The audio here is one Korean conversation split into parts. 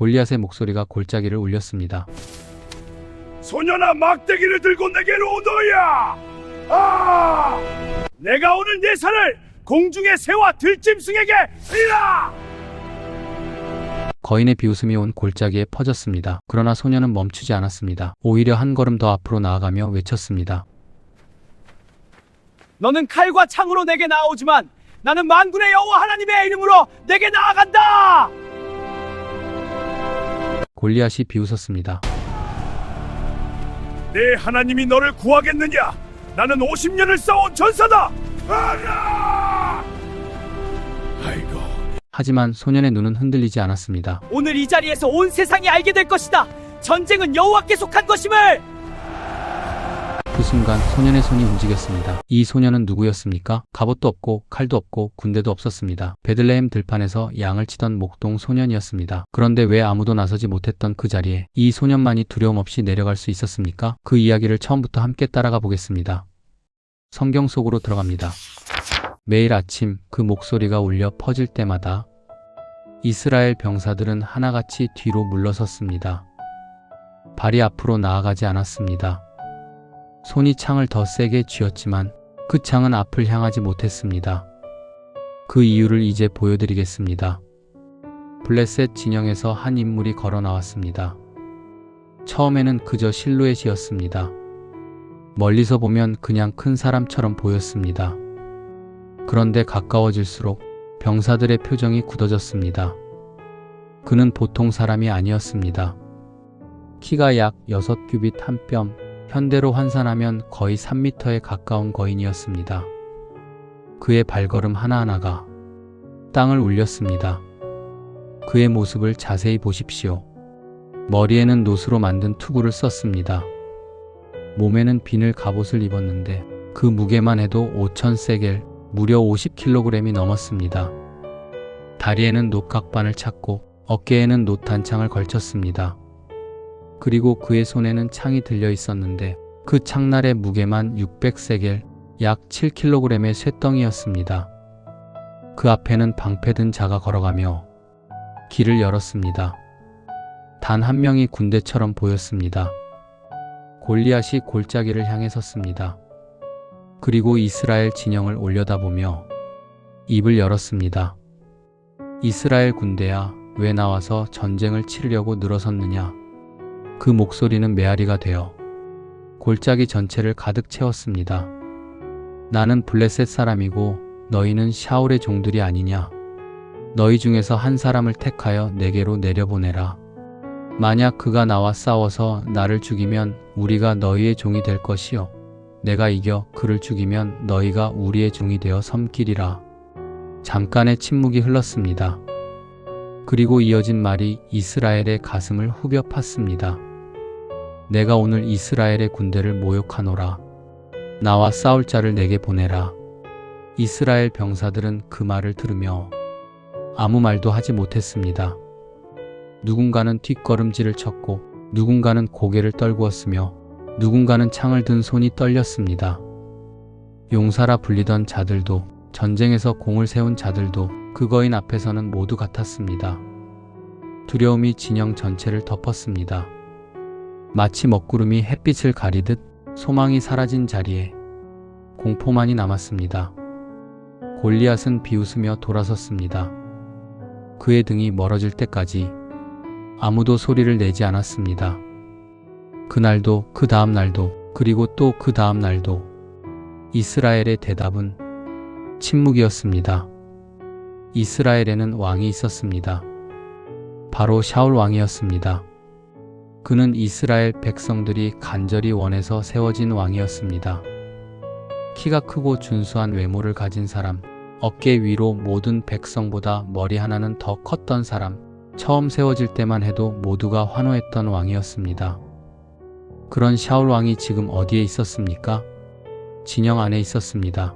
골리앗의 목소리가 골짜기를 울렸습니다. 소년아, 막대기를 들고 내게로 오너야! 내가 오늘 내 살을 공중의 새와 들짐승에게 주리라! 거인의 비웃음이 온 골짜기에 퍼졌습니다. 그러나 소년은 멈추지 않았습니다. 오히려 한 걸음 더 앞으로 나아가며 외쳤습니다. 너는 칼과 창으로 내게 나아오지만 나는 만군의 여호와 하나님의 이름으로 내게 나아간다! 골리앗이 비웃었습니다. 내 하나님이 너를 구하겠느냐? 나는 50년을 싸운 전사다! 아이고. 하지만 소년의 눈은 흔들리지 않았습니다. 오늘 이 자리에서 온 세상이 알게 될 것이다. 전쟁은 여호와께 속한 것임을! 그 순간 소년의 손이 움직였습니다. 이 소년은 누구였습니까? 갑옷도 없고 칼도 없고 군대도 없었습니다. 베들레헴 들판에서 양을 치던 목동 소년이었습니다. 그런데 왜 아무도 나서지 못했던 그 자리에 이 소년만이 두려움 없이 내려갈 수 있었습니까? 그 이야기를 처음부터 함께 따라가 보겠습니다. 성경 속으로 들어갑니다. 매일 아침 그 목소리가 울려 퍼질 때마다 이스라엘 병사들은 하나같이 뒤로 물러섰습니다. 발이 앞으로 나아가지 않았습니다. 손이 창을 더 세게 쥐었지만 그 창은 앞을 향하지 못했습니다. 그 이유를 이제 보여드리겠습니다. 블레셋 진영에서 한 인물이 걸어 나왔습니다. 처음에는 그저 실루엣이었습니다. 멀리서 보면 그냥 큰 사람처럼 보였습니다. 그런데 가까워질수록 병사들의 표정이 굳어졌습니다. 그는 보통 사람이 아니었습니다. 키가 약 6규빗 한 뼘, 현대로 환산하면 거의 3m에 가까운 거인이었습니다. 그의 발걸음 하나하나가 땅을 울렸습니다. 그의 모습을 자세히 보십시오. 머리에는 노수로 만든 투구를 썼습니다. 몸에는 비늘 갑옷을 입었는데 그 무게만 해도 5,000세겔, 무려 50kg이 넘었습니다. 다리에는 놋각반을 찾고 어깨에는 놋단창을 걸쳤습니다. 그리고 그의 손에는 창이 들려 있었는데 그 창날의 무게만 600세겔, 약 7kg의 쇠덩이였습니다. 그 앞에는 방패 든 자가 걸어가며 길을 열었습니다. 단 한 명이 군대처럼 보였습니다. 골리앗이 골짜기를 향해 섰습니다. 그리고 이스라엘 진영을 올려다보며 입을 열었습니다. 이스라엘 군대야, 왜 나와서 전쟁을 치르려고 늘어섰느냐? 그 목소리는 메아리가 되어 골짜기 전체를 가득 채웠습니다. 나는 블레셋 사람이고 너희는 샤울의 종들이 아니냐? 너희 중에서 한 사람을 택하여 내게로 내려보내라. 만약 그가 나와 싸워서 나를 죽이면 우리가 너희의 종이 될 것이요, 내가 이겨 그를 죽이면 너희가 우리의 종이 되어 섬기리라. 잠깐의 침묵이 흘렀습니다. 그리고 이어진 말이 이스라엘의 가슴을 후벼 팠습니다. 내가 오늘 이스라엘의 군대를 모욕하노라. 나와 싸울 자를 내게 보내라. 이스라엘 병사들은 그 말을 들으며 아무 말도 하지 못했습니다. 누군가는 뒷걸음질을 쳤고 누군가는 고개를 떨구었으며 누군가는 창을 든 손이 떨렸습니다. 용사라 불리던 자들도, 전쟁에서 공을 세운 자들도 그 거인 앞에서는 모두 같았습니다. 두려움이 진영 전체를 덮었습니다. 마치 먹구름이 햇빛을 가리듯 소망이 사라진 자리에 공포만이 남았습니다. 골리앗은 비웃으며 돌아섰습니다. 그의 등이 멀어질 때까지 아무도 소리를 내지 않았습니다. 그날도, 그 다음 날도, 그리고 또 그 다음 날도 이스라엘의 대답은 침묵이었습니다. 이스라엘에는 왕이 있었습니다. 바로 샤울 왕이었습니다. 그는 이스라엘 백성들이 간절히 원해서 세워진 왕이었습니다. 키가 크고 준수한 외모를 가진 사람, 어깨 위로 모든 백성보다 머리 하나는 더 컸던 사람, 처음 세워질 때만 해도 모두가 환호했던 왕이었습니다. 그런 샤울 왕이 지금 어디에 있었습니까? 진영 안에 있었습니다.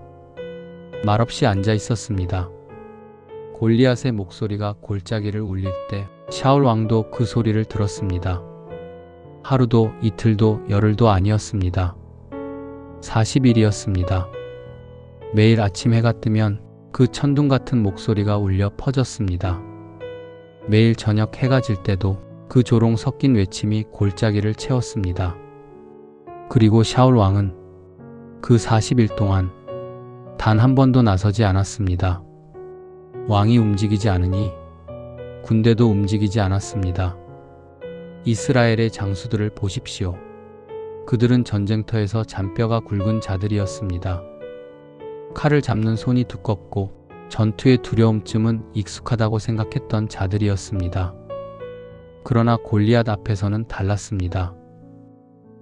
말없이 앉아 있었습니다. 골리앗의 목소리가 골짜기를 울릴 때 샤울 왕도 그 소리를 들었습니다. 하루도 이틀도 열흘도 아니었습니다. 40일이었습니다. 매일 아침 해가 뜨면 그 천둥 같은 목소리가 울려 퍼졌습니다. 매일 저녁 해가 질 때도 그 조롱 섞인 외침이 골짜기를 채웠습니다. 그리고 샤울 왕은 그 40일 동안 단 한 번도 나서지 않았습니다. 왕이 움직이지 않으니 군대도 움직이지 않았습니다. 이스라엘의 장수들을 보십시오. 그들은 전쟁터에서 잔뼈가 굵은 자들이었습니다. 칼을 잡는 손이 두껍고 전투의 두려움쯤은 익숙하다고 생각했던 자들이었습니다. 그러나 골리앗 앞에서는 달랐습니다.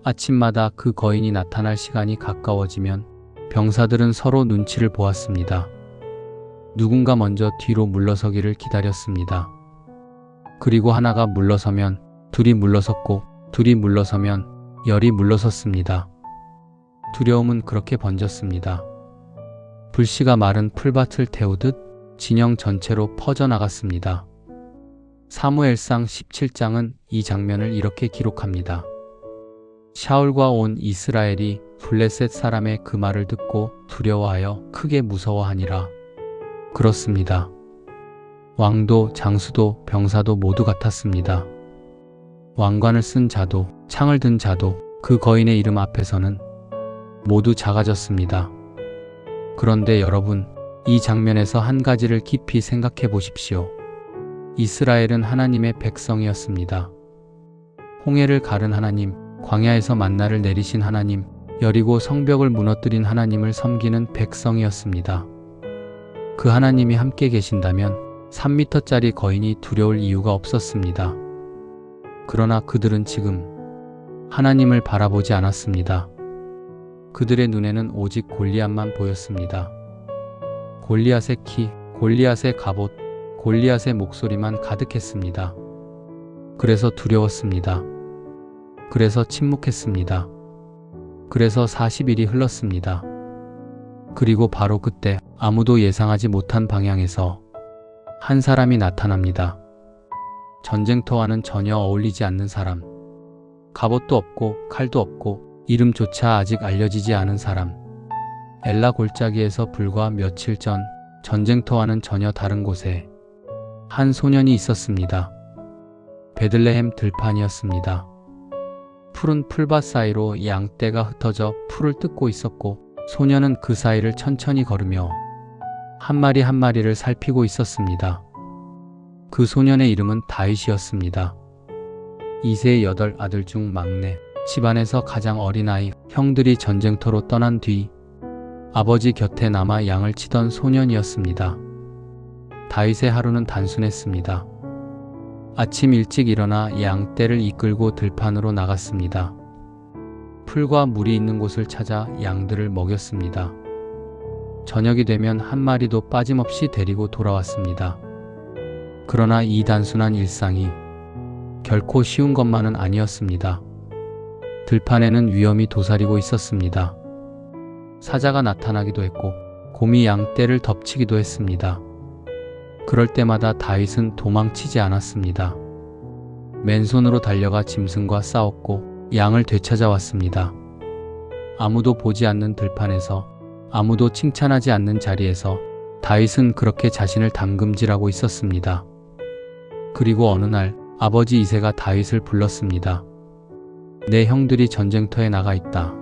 아침마다 그 거인이 나타날 시간이 가까워지면 병사들은 서로 눈치를 보았습니다. 누군가 먼저 뒤로 물러서기를 기다렸습니다. 그리고 하나가 물러서면 둘이 물러섰고 둘이 물러서면 열이 물러섰습니다. 두려움은 그렇게 번졌습니다. 불씨가 마른 풀밭을 태우듯 진영 전체로 퍼져나갔습니다. 사무엘상 17장은 이 장면을 이렇게 기록합니다. 샤울과 온 이스라엘이 블레셋 사람의 그 말을 듣고 두려워하여 크게 무서워하니라. 그렇습니다. 왕도 장수도 병사도 모두 같았습니다. 왕관을 쓴 자도 창을 든 자도 그 거인의 이름 앞에서는 모두 작아졌습니다. 그런데 여러분, 이 장면에서 한 가지를 깊이 생각해 보십시오. 이스라엘은 하나님의 백성이었습니다. 홍해를 가른 하나님, 광야에서 만나를 내리신 하나님, 여리고 성벽을 무너뜨린 하나님을 섬기는 백성이었습니다. 그 하나님이 함께 계신다면 3미터짜리 거인이 두려울 이유가 없었습니다. 그러나 그들은 지금 하나님을 바라보지 않았습니다. 그들의 눈에는 오직 골리앗만 보였습니다. 골리앗의 키, 골리앗의 갑옷, 골리앗의 목소리만 가득했습니다. 그래서 두려웠습니다. 그래서 침묵했습니다. 그래서 40일이 흘렀습니다. 그리고 바로 그때 아무도 예상하지 못한 방향에서 한 사람이 나타납니다. 전쟁터와는 전혀 어울리지 않는 사람. 갑옷도 없고 칼도 없고 이름조차 아직 알려지지 않은 사람. 엘라 골짜기에서 불과 며칠 전 전쟁터와는 전혀 다른 곳에 한 소년이 있었습니다. 베들레헴 들판이었습니다. 푸른 풀밭 사이로 양떼가 흩어져 풀을 뜯고 있었고 소년은 그 사이를 천천히 걸으며 한 마리 한 마리를 살피고 있었습니다. 그 소년의 이름은 다윗이었습니다. 이세의 8 아들 중 막내, 집안에서 가장 어린아이, 형들이 전쟁터로 떠난 뒤 아버지 곁에 남아 양을 치던 소년이었습니다. 다윗의 하루는 단순했습니다. 아침 일찍 일어나 양떼를 이끌고 들판으로 나갔습니다. 풀과 물이 있는 곳을 찾아 양들을 먹였습니다. 저녁이 되면 한 마리도 빠짐없이 데리고 돌아왔습니다. 그러나 이 단순한 일상이 결코 쉬운 것만은 아니었습니다. 들판에는 위험이 도사리고 있었습니다. 사자가 나타나기도 했고 곰이 양떼를 덮치기도 했습니다. 그럴 때마다 다윗은 도망치지 않았습니다. 맨손으로 달려가 짐승과 싸웠고 양을 되찾아왔습니다. 아무도 보지 않는 들판에서, 아무도 칭찬하지 않는 자리에서 다윗은 그렇게 자신을 담금질하고 있었습니다. 그리고 어느 날 아버지 이새가 다윗을 불렀습니다. 내 형들이 전쟁터에 나가 있다.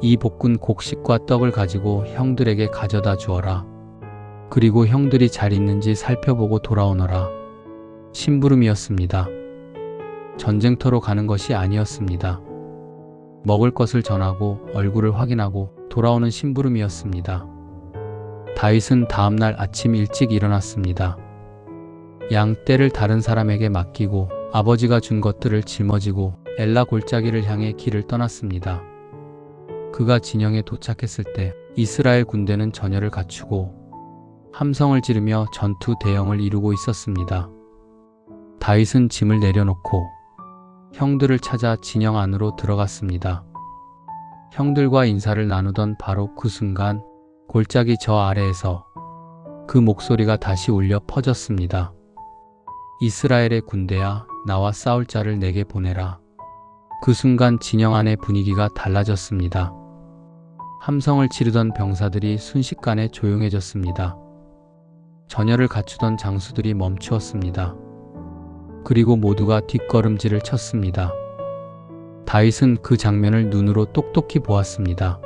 이 볶은 곡식과 떡을 가지고 형들에게 가져다 주어라. 그리고 형들이 잘 있는지 살펴보고 돌아오너라. 심부름이었습니다. 전쟁터로 가는 것이 아니었습니다. 먹을 것을 전하고 얼굴을 확인하고 돌아오는 심부름이었습니다. 다윗은 다음날 아침 일찍 일어났습니다. 양떼를 다른 사람에게 맡기고 아버지가 준 것들을 짊어지고 엘라 골짜기를 향해 길을 떠났습니다. 그가 진영에 도착했을 때 이스라엘 군대는 전열을 갖추고 함성을 지르며 전투 대형을 이루고 있었습니다. 다윗은 짐을 내려놓고 형들을 찾아 진영 안으로 들어갔습니다. 형들과 인사를 나누던 바로 그 순간 골짜기 저 아래에서 그 목소리가 다시 울려 퍼졌습니다. 이스라엘의 군대야, 나와 싸울 자를 내게 보내라. 그 순간 진영 안의 분위기가 달라졌습니다. 함성을 지르던 병사들이 순식간에 조용해졌습니다. 전열을 갖추던 장수들이 멈추었습니다. 그리고 모두가 뒷걸음질을 쳤습니다. 다윗은 그 장면을 눈으로 똑똑히 보았습니다.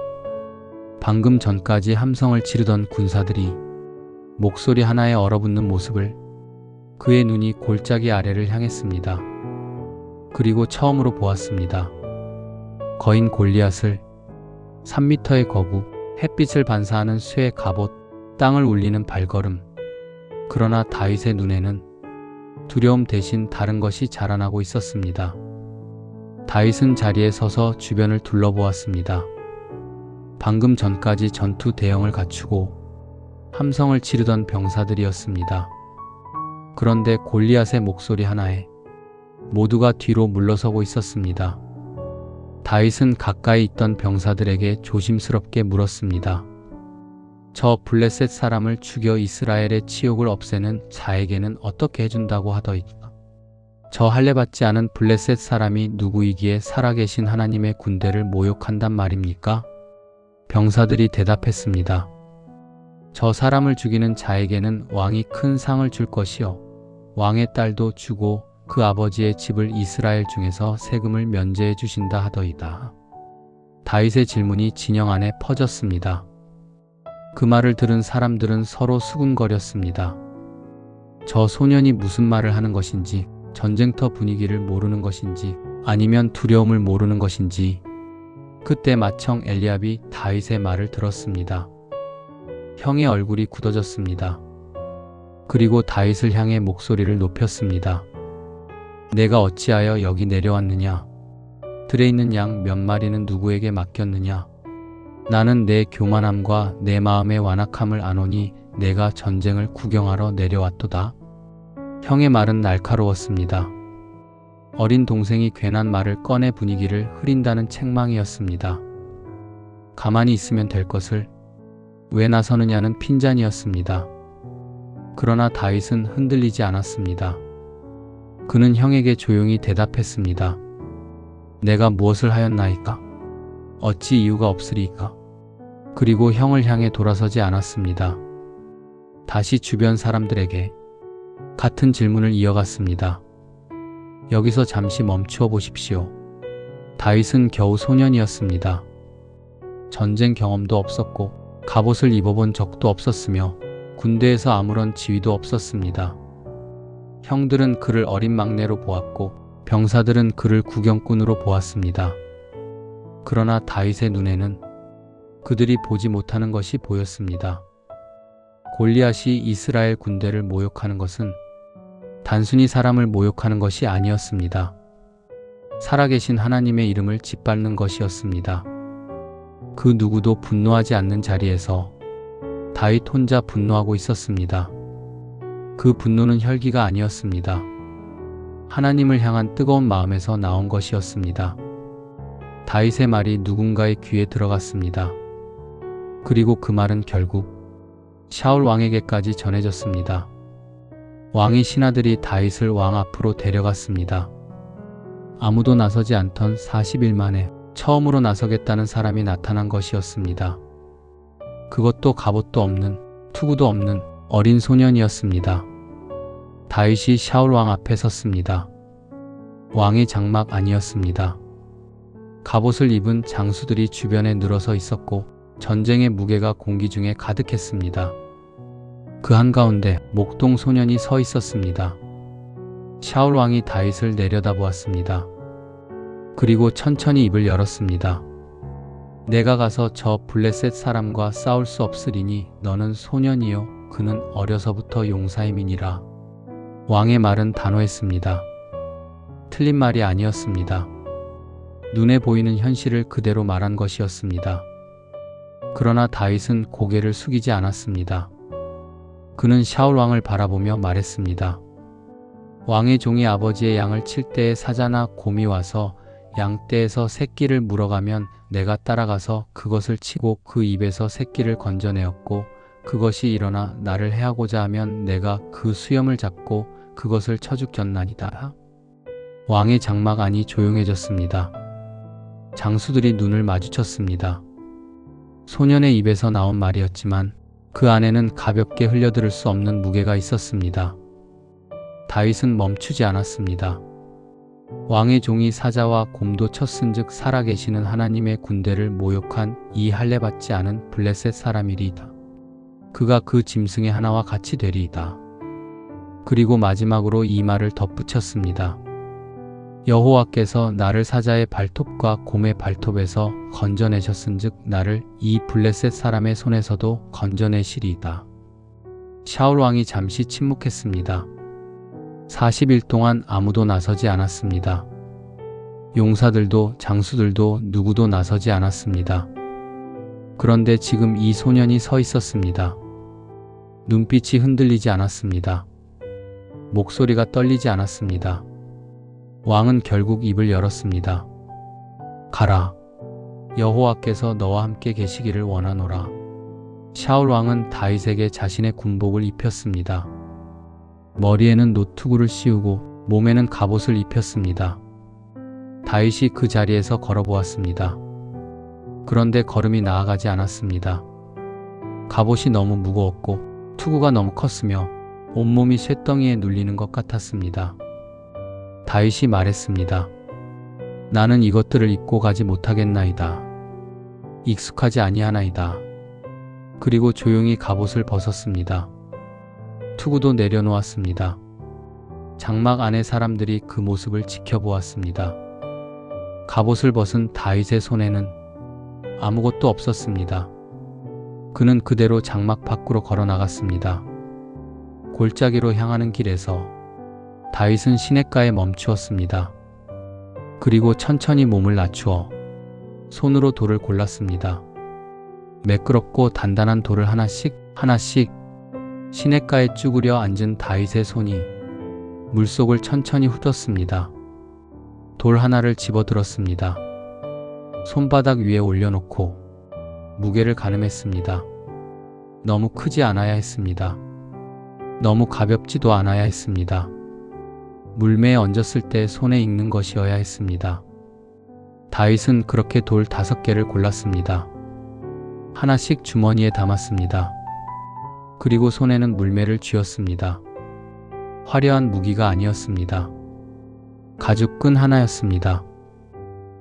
방금 전까지 함성을 지르던 군사들이 목소리 하나에 얼어붙는 모습을, 그의 눈이 골짜기 아래를 향했습니다. 그리고 처음으로 보았습니다. 거인 골리앗을, 3미터의 거구, 햇빛을 반사하는 쇠의 갑옷, 땅을 울리는 발걸음. 그러나 다윗의 눈에는 두려움 대신 다른 것이 자라나고 있었습니다. 다윗은 자리에 서서 주변을 둘러보았습니다. 방금 전까지 전투 대형을 갖추고 함성을 지르던 병사들이었습니다. 그런데 골리앗의 목소리 하나에 모두가 뒤로 물러서고 있었습니다. 다윗은 가까이 있던 병사들에게 조심스럽게 물었습니다. 저 블레셋 사람을 죽여 이스라엘의 치욕을 없애는 자에게는 어떻게 해준다고 하더이까? 저 할례받지 않은 블레셋 사람이 누구이기에 살아계신 하나님의 군대를 모욕한단 말입니까? 병사들이 대답했습니다. 저 사람을 죽이는 자에게는 왕이 큰 상을 줄 것이요, 왕의 딸도 주고 그 아버지의 집을 이스라엘 중에서 세금을 면제해 주신다 하더이다. 다윗의 질문이 진영 안에 퍼졌습니다. 그 말을 들은 사람들은 서로 수군거렸습니다. 저 소년이 무슨 말을 하는 것인지, 전쟁터 분위기를 모르는 것인지, 아니면 두려움을 모르는 것인지. 그때 마청 엘리압이 다윗의 말을 들었습니다. 형의 얼굴이 굳어졌습니다. 그리고 다윗을 향해 목소리를 높였습니다. 내가 어찌하여 여기 내려왔느냐? 들에 있는 양 몇 마리는 누구에게 맡겼느냐? 나는 내 교만함과 내 마음의 완악함을 아노니 내가 전쟁을 구경하러 내려왔도다. 형의 말은 날카로웠습니다. 어린 동생이 괜한 말을 꺼내 분위기를 흐린다는 책망이었습니다. 가만히 있으면 될 것을 왜 나서느냐는 핀잔이었습니다. 그러나 다윗은 흔들리지 않았습니다. 그는 형에게 조용히 대답했습니다. 내가 무엇을 하였나이까? 어찌 이유가 없으리까? 그리고 형을 향해 돌아서지 않았습니다. 다시 주변 사람들에게 같은 질문을 이어갔습니다. 여기서 잠시 멈추어 보십시오. 다윗은 겨우 소년이었습니다. 전쟁 경험도 없었고 갑옷을 입어본 적도 없었으며 군대에서 아무런 지위도 없었습니다. 형들은 그를 어린 막내로 보았고 병사들은 그를 구경꾼으로 보았습니다. 그러나 다윗의 눈에는 그들이 보지 못하는 것이 보였습니다. 골리앗이 이스라엘 군대를 모욕하는 것은 단순히 사람을 모욕하는 것이 아니었습니다. 살아계신 하나님의 이름을 짓밟는 것이었습니다. 그 누구도 분노하지 않는 자리에서 다윗 혼자 분노하고 있었습니다. 그 분노는 혈기가 아니었습니다. 하나님을 향한 뜨거운 마음에서 나온 것이었습니다. 다윗의 말이 누군가의 귀에 들어갔습니다. 그리고 그 말은 결국 샤울 왕에게까지 전해졌습니다. 왕의 신하들이 다윗을 왕 앞으로 데려갔습니다. 아무도 나서지 않던 40일 만에 처음으로 나서겠다는 사람이 나타난 것이었습니다. 그것도 갑옷도 없는, 투구도 없는 어린 소년이었습니다. 다윗이 샤울 왕 앞에 섰습니다. 왕의 장막 아니었습니다. 갑옷을 입은 장수들이 주변에 늘어서 있었고 전쟁의 무게가 공기 중에 가득했습니다. 그 한가운데 목동 소년이 서 있었습니다. 샤울 왕이 다윗을 내려다보았습니다. 그리고 천천히 입을 열었습니다. 내가 가서 저 블레셋 사람과 싸울 수 없으리니 너는 소년이요 그는 어려서부터 용사임이니라. 왕의 말은 단호했습니다. 틀린 말이 아니었습니다. 눈에 보이는 현실을 그대로 말한 것이었습니다. 그러나 다윗은 고개를 숙이지 않았습니다. 그는 샤울 왕을 바라보며 말했습니다. 왕의 종이 아버지의 양을 칠 때에 사자나 곰이 와서 양떼에서 새끼를 물어가면 내가 따라가서 그것을 치고 그 입에서 새끼를 건져내었고 그것이 일어나 나를 해하고자 하면 내가 그 수염을 잡고 그것을 쳐죽였나이다. 왕의 장막 안이 조용해졌습니다. 장수들이 눈을 마주쳤습니다. 소년의 입에서 나온 말이었지만 그 안에는 가볍게 흘려들을 수 없는 무게가 있었습니다. 다윗은 멈추지 않았습니다. 왕의 종이 사자와 곰도 쳤은즉 살아계시는 하나님의 군대를 모욕한 이 할례받지 않은 블레셋 사람이리이다. 그가 그 짐승의 하나와 같이 되리이다. 그리고 마지막으로 이 말을 덧붙였습니다. 여호와께서 나를 사자의 발톱과 곰의 발톱에서 건져내셨은즉 나를 이 블레셋 사람의 손에서도 건져내시리이다. 샤울 왕이 잠시 침묵했습니다. 40일 동안 아무도 나서지 않았습니다. 용사들도 장수들도 누구도 나서지 않았습니다. 그런데 지금 이 소년이 서 있었습니다. 눈빛이 흔들리지 않았습니다. 목소리가 떨리지 않았습니다. 왕은 결국 입을 열었습니다. 가라. 여호와께서 너와 함께 계시기를 원하노라. 샤울 왕은 다윗에게 자신의 군복을 입혔습니다. 머리에는 노투구를 씌우고 몸에는 갑옷을 입혔습니다. 다윗이 그 자리에서 걸어보았습니다. 그런데 걸음이 나아가지 않았습니다. 갑옷이 너무 무거웠고 투구가 너무 컸으며 온몸이 쇳덩이에 눌리는 것 같았습니다. 다윗이 말했습니다. 나는 이것들을 입고 가지 못하겠나이다. 익숙하지 아니하나이다. 그리고 조용히 갑옷을 벗었습니다. 투구도 내려놓았습니다. 장막 안의 사람들이 그 모습을 지켜보았습니다. 갑옷을 벗은 다윗의 손에는 아무것도 없었습니다. 그는 그대로 장막 밖으로 걸어 나갔습니다. 골짜기로 향하는 길에서 다윗은 시냇가에 멈추었습니다. 그리고 천천히 몸을 낮추어 손으로 돌을 골랐습니다. 매끄럽고 단단한 돌을 하나씩 시냇가에 쭈그려 앉은 다윗의 손이 물속을 천천히 훑었습니다. 돌 하나를 집어들었습니다. 손바닥 위에 올려놓고 무게를 가늠했습니다. 너무 크지 않아야 했습니다. 너무 가볍지도 않아야 했습니다. 물매에 얹었을 때 손에 익는 것이어야 했습니다. 다윗은 그렇게 돌 5개를 골랐습니다. 하나씩 주머니에 담았습니다. 그리고 손에는 물매를 쥐었습니다. 화려한 무기가 아니었습니다. 가죽끈 하나였습니다.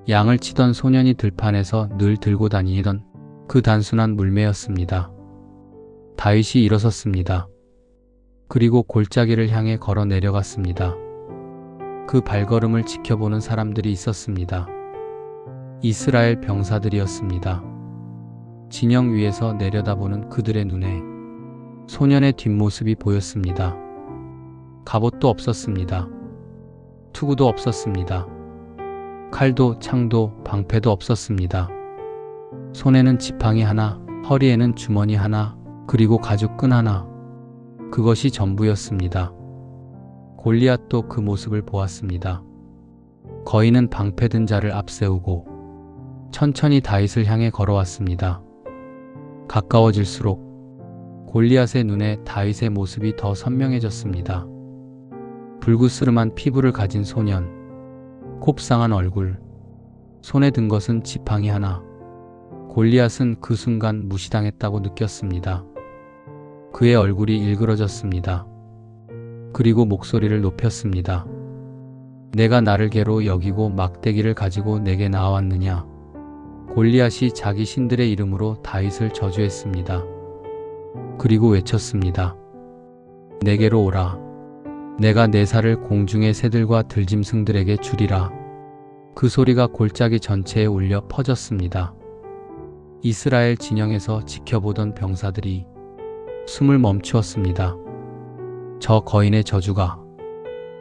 양을 치던 소년이 들판에서 늘 들고 다니던 그 단순한 물매였습니다. 다윗이 일어섰습니다. 그리고 골짜기를 향해 걸어 내려갔습니다. 그 발걸음을 지켜보는 사람들이 있었습니다. 이스라엘 병사들이었습니다. 진영 위에서 내려다보는 그들의 눈에 소년의 뒷모습이 보였습니다. 갑옷도 없었습니다. 투구도 없었습니다. 칼도 창도 방패도 없었습니다. 손에는 지팡이 하나, 허리에는 주머니 하나, 그리고 가죽끈 하나. 그것이 전부였습니다. 골리앗도 그 모습을 보았습니다. 거인은 방패 든 자를 앞세우고 천천히 다윗을 향해 걸어왔습니다. 가까워질수록 골리앗의 눈에 다윗의 모습이 더 선명해졌습니다. 불구스름한 피부를 가진 소년, 곱상한 얼굴, 손에 든 것은 지팡이 하나. 골리앗은 그 순간 무시당했다고 느꼈습니다. 그의 얼굴이 일그러졌습니다. 그리고 목소리를 높였습니다. 내가 나를 개로 여기고 막대기를 가지고 내게 나왔느냐? 골리앗이 자기 신들의 이름으로 다윗을 저주했습니다. 그리고 외쳤습니다. 내게로 오라. 내가 내 살을 공중의 새들과 들짐승들에게 주리라. 그 소리가 골짜기 전체에 울려 퍼졌습니다. 이스라엘 진영에서 지켜보던 병사들이 숨을 멈추었습니다. 저 거인의 저주가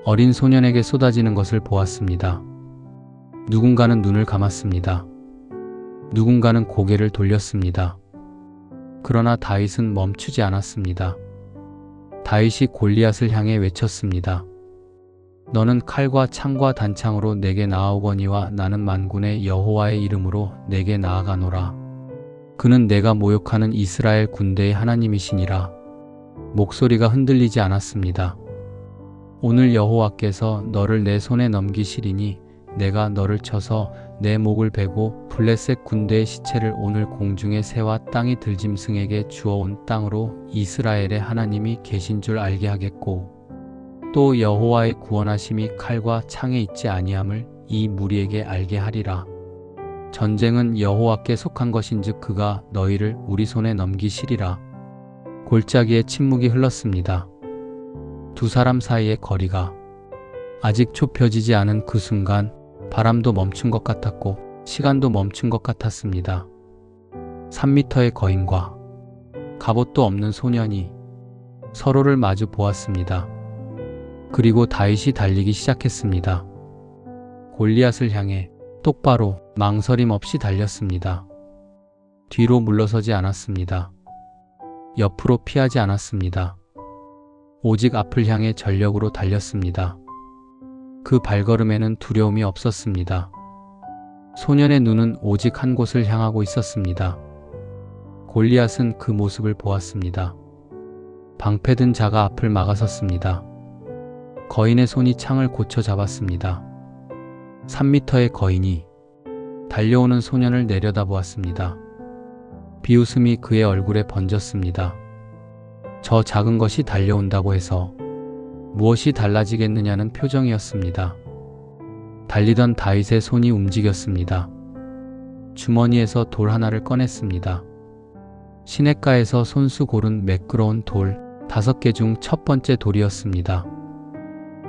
어린 소년에게 쏟아지는 것을 보았습니다. 누군가는 눈을 감았습니다. 누군가는 고개를 돌렸습니다. 그러나 다윗은 멈추지 않았습니다. 다윗이 골리앗을 향해 외쳤습니다. 너는 칼과 창과 단창으로 내게 나아오거니와 나는 만군의 여호와의 이름으로 내게 나아가노라. 그는 내가 모욕하는 이스라엘 군대의 하나님이시니라. 목소리가 흔들리지 않았습니다. 오늘 여호와께서 너를 내 손에 넘기시리니 내가 너를 쳐서 내 목을 베고 블레셋 군대의 시체를 오늘 공중의 새와 땅의 들짐승에게 주어온 땅으로 이스라엘의 하나님이 계신 줄 알게 하겠고 또 여호와의 구원하심이 칼과 창에 있지 아니함을 이 무리에게 알게 하리라. 전쟁은 여호와께 속한 것인즉 그가 너희를 우리 손에 넘기시리라. 골짜기에 침묵이 흘렀습니다. 두 사람 사이의 거리가 아직 좁혀지지 않은 그 순간 바람도 멈춘 것 같았고 시간도 멈춘 것 같았습니다. 3미터의 거인과 갑옷도 없는 소년이 서로를 마주 보았습니다. 그리고 다윗이 달리기 시작했습니다. 골리앗을 향해 똑바로 망설임 없이 달렸습니다. 뒤로 물러서지 않았습니다. 옆으로 피하지 않았습니다. 오직 앞을 향해 전력으로 달렸습니다. 그 발걸음에는 두려움이 없었습니다. 소년의 눈은 오직 한 곳을 향하고 있었습니다. 골리앗은 그 모습을 보았습니다. 방패든 자가 앞을 막아섰습니다. 거인의 손이 창을 고쳐 잡았습니다. 3미터의 거인이 달려오는 소년을 내려다보았습니다. 비웃음이 그의 얼굴에 번졌습니다. 저 작은 것이 달려온다고 해서 무엇이 달라지겠느냐는 표정이었습니다. 달리던 다윗의 손이 움직였습니다. 주머니에서 돌 하나를 꺼냈습니다. 시냇가에서 손수 고른 매끄러운 돌 5개 중 첫 번째 돌이었습니다.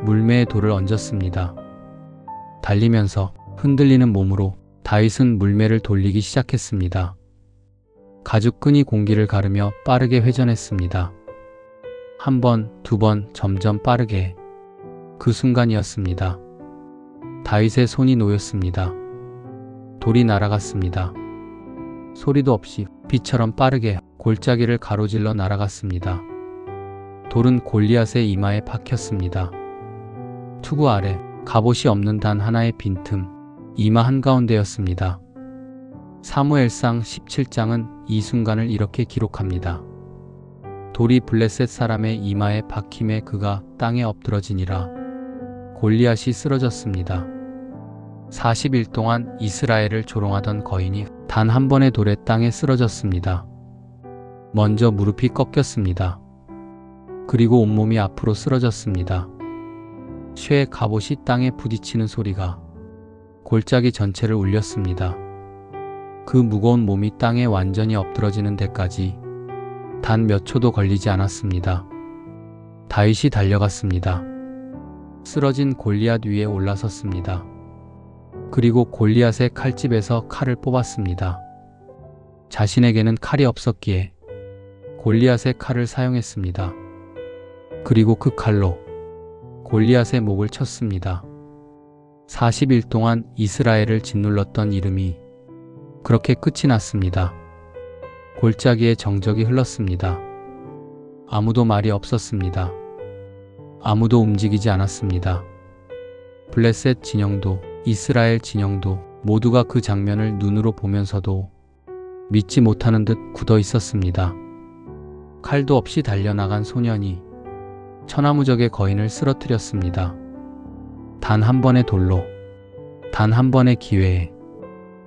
물매에 돌을 얹었습니다. 달리면서 흔들리는 몸으로 다윗은 물매를 돌리기 시작했습니다. 가죽끈이 공기를 가르며 빠르게 회전했습니다. 한 번, 두 번, 점점 빠르게. 그 순간이었습니다. 다윗의 손이 놓였습니다. 돌이 날아갔습니다. 소리도 없이 비처럼 빠르게 골짜기를 가로질러 날아갔습니다. 돌은 골리앗의 이마에 박혔습니다. 투구 아래 갑옷이 없는 단 하나의 빈틈, 이마 한가운데였습니다. 사무엘상 17장은 이 순간을 이렇게 기록합니다. 돌이 블레셋 사람의 이마에 박힘에 그가 땅에 엎드러지니라. 골리앗이 쓰러졌습니다. 40일 동안 이스라엘을 조롱하던 거인이 단 한 번의 돌에 땅에 쓰러졌습니다. 먼저 무릎이 꺾였습니다. 그리고 온몸이 앞으로 쓰러졌습니다. 쇠의 갑옷이 땅에 부딪히는 소리가 골짜기 전체를 울렸습니다. 그 무거운 몸이 땅에 완전히 엎드러지는 데까지 단 몇 초도 걸리지 않았습니다. 다윗이 달려갔습니다. 쓰러진 골리앗 위에 올라섰습니다. 그리고 골리앗의 칼집에서 칼을 뽑았습니다. 자신에게는 칼이 없었기에 골리앗의 칼을 사용했습니다. 그리고 그 칼로 골리앗의 목을 쳤습니다. 40일 동안 이스라엘을 짓눌렀던 이름이 그렇게 끝이 났습니다. 골짜기에 정적이 흘렀습니다. 아무도 말이 없었습니다. 아무도 움직이지 않았습니다. 블레셋 진영도 이스라엘 진영도 모두가 그 장면을 눈으로 보면서도 믿지 못하는 듯 굳어 있었습니다. 칼도 없이 달려나간 소년이 천하무적의 거인을 쓰러뜨렸습니다. 단 한 번의 돌로, 단 한 번의 기회에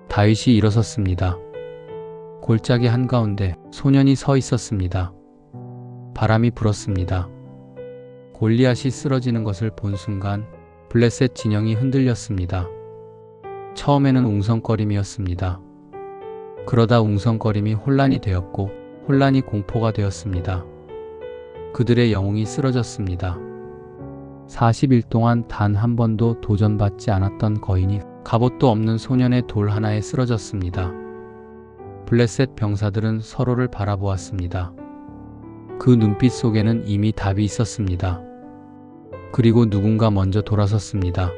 다윗이 일어섰습니다. 골짜기 한가운데 소년이 서 있었습니다. 바람이 불었습니다. 골리앗이 쓰러지는 것을 본 순간 블레셋 진영이 흔들렸습니다. 처음에는 웅성거림이었습니다. 그러다 웅성거림이 혼란이 되었고 혼란이 공포가 되었습니다. 그들의 영웅이 쓰러졌습니다. 40일 동안 단 한 번도 도전받지 않았던 거인이 갑옷도 없는 소년의 돌 하나에 쓰러졌습니다. 블레셋 병사들은 서로를 바라보았습니다. 그 눈빛 속에는 이미 답이 있었습니다. 그리고 누군가 먼저 돌아섰습니다.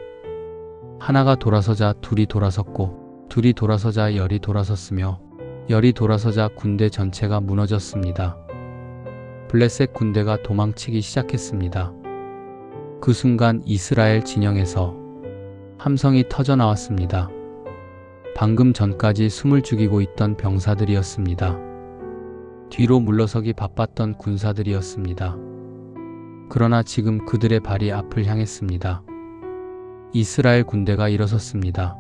하나가 돌아서자 둘이 돌아섰고 둘이 돌아서자 열이 돌아섰으며 열이 돌아서자 군대 전체가 무너졌습니다. 블레셋 군대가 도망치기 시작했습니다. 그 순간 이스라엘 진영에서 함성이 터져 나왔습니다. 방금 전까지 숨을 죽이고 있던 병사들이었습니다. 뒤로 물러서기 바빴던 군사들이었습니다. 그러나 지금 그들의 발이 앞을 향했습니다. 이스라엘 군대가 일어섰습니다.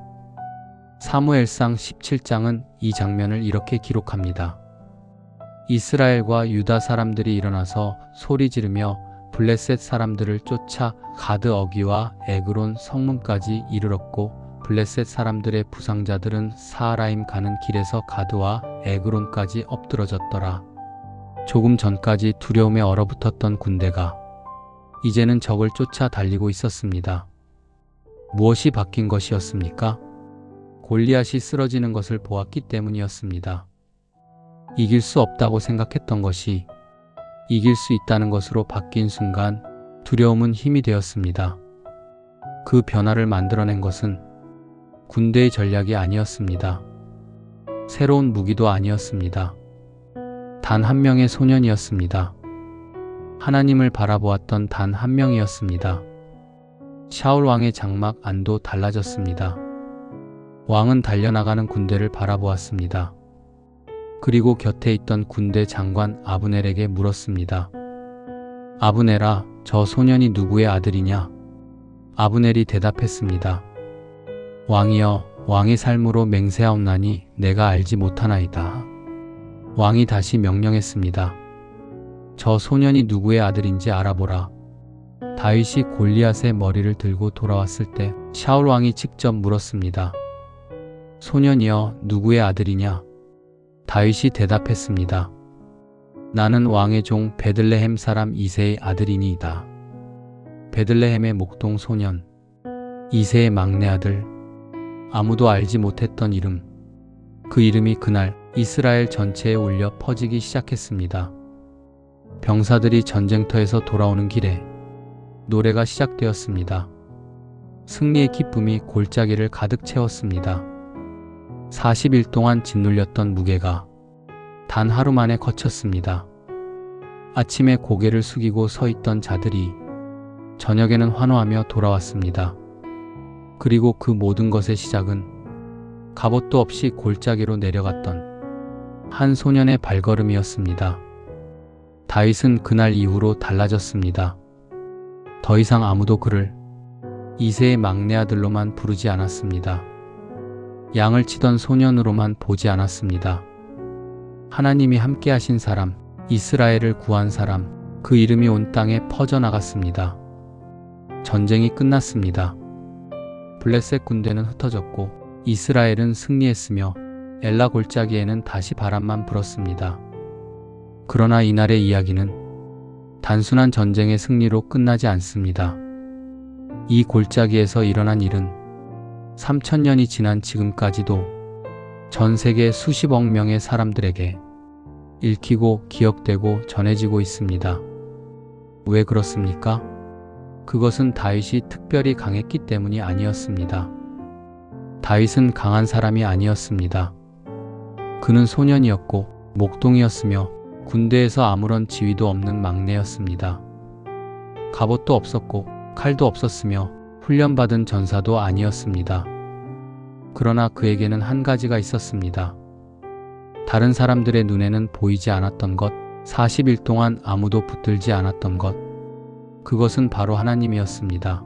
사무엘상 17장은 이 장면을 이렇게 기록합니다. 이스라엘과 유다 사람들이 일어나서 소리 지르며 블레셋 사람들을 쫓아 가드 어기와 에그론 성문까지 이르렀고 블레셋 사람들의 부상자들은 사하라임 가는 길에서 가드와 에그론까지 엎드러졌더라. 조금 전까지 두려움에 얼어붙었던 군대가 이제는 적을 쫓아 달리고 있었습니다. 무엇이 바뀐 것이었습니까? 골리앗이 쓰러지는 것을 보았기 때문이었습니다. 이길 수 없다고 생각했던 것이 이길 수 있다는 것으로 바뀐 순간 두려움은 힘이 되었습니다. 그 변화를 만들어낸 것은 군대의 전략이 아니었습니다. 새로운 무기도 아니었습니다. 단 한 명의 소년이었습니다. 하나님을 바라보았던 단 한 명이었습니다. 샤울 왕의 장막 안도 달라졌습니다. 왕은 달려나가는 군대를 바라보았습니다. 그리고 곁에 있던 군대 장관 아브넬에게 물었습니다. 아브넬아, 저 소년이 누구의 아들이냐? 아브넬이 대답했습니다. 왕이여, 왕의 삶으로 맹세하옵나니 내가 알지 못하나이다. 왕이 다시 명령했습니다. 저 소년이 누구의 아들인지 알아보라. 다윗이 골리앗의 머리를 들고 돌아왔을 때 샤울 왕이 직접 물었습니다. 소년이여, 누구의 아들이냐? 다윗이 대답했습니다. 나는 왕의 종 베들레헴 사람 이새의 아들이니이다. 베들레헴의 목동 소년, 이새의 막내 아들, 아무도 알지 못했던 이름. 그 이름이 그날 이스라엘 전체에 울려 퍼지기 시작했습니다. 병사들이 전쟁터에서 돌아오는 길에 노래가 시작되었습니다. 승리의 기쁨이 골짜기를 가득 채웠습니다. 40일 동안 짓눌렸던 무게가 단 하루 만에 거쳤습니다. 아침에 고개를 숙이고 서 있던 자들이 저녁에는 환호하며 돌아왔습니다. 그리고 그 모든 것의 시작은 갑옷도 없이 골짜기로 내려갔던 한 소년의 발걸음이었습니다. 다윗은 그날 이후로 달라졌습니다. 더 이상 아무도 그를 이새의 막내 아들로만 부르지 않았습니다. 양을 치던 소년으로만 보지 않았습니다. 하나님이 함께 하신 사람, 이스라엘을 구한 사람, 그 이름이 온 땅에 퍼져나갔습니다. 전쟁이 끝났습니다. 블레셋 군대는 흩어졌고 이스라엘은 승리했으며 엘라 골짜기에는 다시 바람만 불었습니다. 그러나 이날의 이야기는 단순한 전쟁의 승리로 끝나지 않습니다. 이 골짜기에서 일어난 일은 3000년이 지난 지금까지도 전 세계 수십억 명의 사람들에게 읽히고 기억되고 전해지고 있습니다. 왜 그렇습니까? 그것은 다윗이 특별히 강했기 때문이 아니었습니다. 다윗은 강한 사람이 아니었습니다. 그는 소년이었고 목동이었으며 군대에서 아무런 지위도 없는 막내였습니다. 갑옷도 없었고 칼도 없었으며 훈련받은 전사도 아니었습니다. 그러나 그에게는 한 가지가 있었습니다. 다른 사람들의 눈에는 보이지 않았던 것, 40일 동안 아무도 붙들지 않았던 것, 그것은 바로 하나님이었습니다.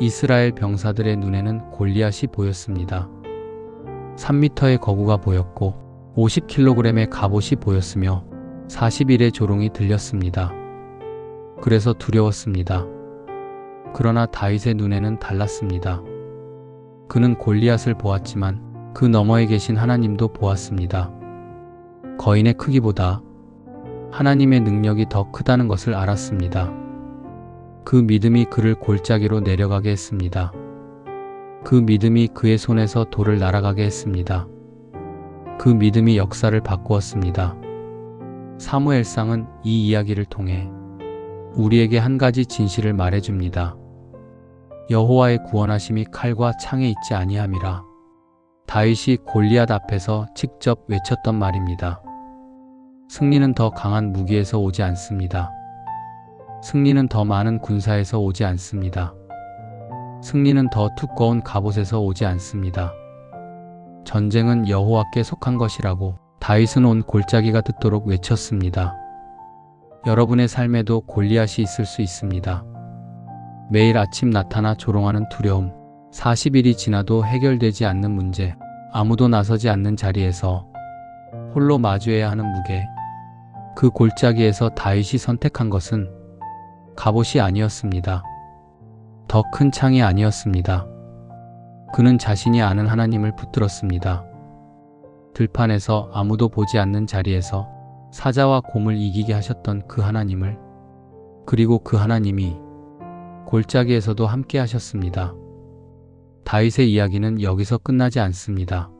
이스라엘 병사들의 눈에는 골리앗이 보였습니다. 3m의 거구가 보였고 50kg의 갑옷이 보였으며 40일의 조롱이 들렸습니다. 그래서 두려웠습니다. 그러나 다윗의 눈에는 달랐습니다. 그는 골리앗을 보았지만 그 너머에 계신 하나님도 보았습니다. 거인의 크기보다 하나님의 능력이 더 크다는 것을 알았습니다. 그 믿음이 그를 골짜기로 내려가게 했습니다. 그 믿음이 그의 손에서 돌을 날아가게 했습니다. 그 믿음이 역사를 바꾸었습니다. 사무엘상은 이 이야기를 통해 우리에게 한 가지 진실을 말해줍니다. 여호와의 구원하심이 칼과 창에 있지 아니함이라. 다윗이 골리앗 앞에서 직접 외쳤던 말입니다. 승리는 더 강한 무기에서 오지 않습니다. 승리는 더 많은 군사에서 오지 않습니다. 승리는 더 두꺼운 갑옷에서 오지 않습니다. 전쟁은 여호와께 속한 것이라고 다윗은 온 골짜기가 듣도록 외쳤습니다. 여러분의 삶에도 골리앗이 있을 수 있습니다. 매일 아침 나타나 조롱하는 두려움, 40일이 지나도 해결되지 않는 문제, 아무도 나서지 않는 자리에서 홀로 마주해야 하는 무게. 그 골짜기에서 다윗이 선택한 것은 갑옷이 아니었습니다. 더 큰 창이 아니었습니다. 그는 자신이 아는 하나님을 붙들었습니다. 들판에서 아무도 보지 않는 자리에서 사자와 곰을 이기게 하셨던 그 하나님을, 그리고 그 하나님이 골짜기에서도 함께 하셨습니다. 다윗의 이야기는 여기서 끝나지 않습니다.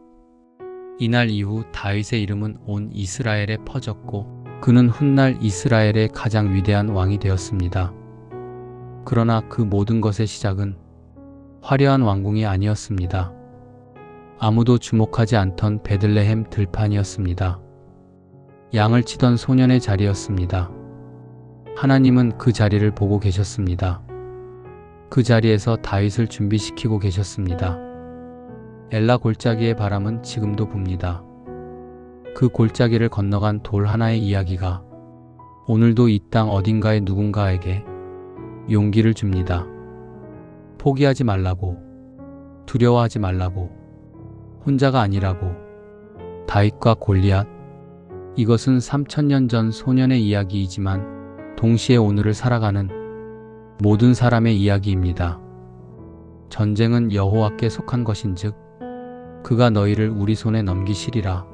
이날 이후 다윗의 이름은 온 이스라엘에 퍼졌고 그는 훗날 이스라엘의 가장 위대한 왕이 되었습니다. 그러나 그 모든 것의 시작은 화려한 왕궁이 아니었습니다. 아무도 주목하지 않던 베들레헴 들판이었습니다. 양을 치던 소년의 자리였습니다. 하나님은 그 자리를 보고 계셨습니다. 그 자리에서 다윗을 준비시키고 계셨습니다. 엘라 골짜기의 바람은 지금도 붑니다. 그 골짜기를 건너간 돌 하나의 이야기가 오늘도 이 땅 어딘가의 누군가에게 용기를 줍니다. 포기하지 말라고, 두려워하지 말라고, 혼자가 아니라고. 다윗과 골리앗. 이것은 3000년 전 소년의 이야기이지만 동시에 오늘을 살아가는 모든 사람의 이야기입니다. 전쟁은 여호와께 속한 것인즉 그가 너희를 우리 손에 넘기시리라.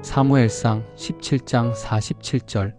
사무엘상 17장 47절.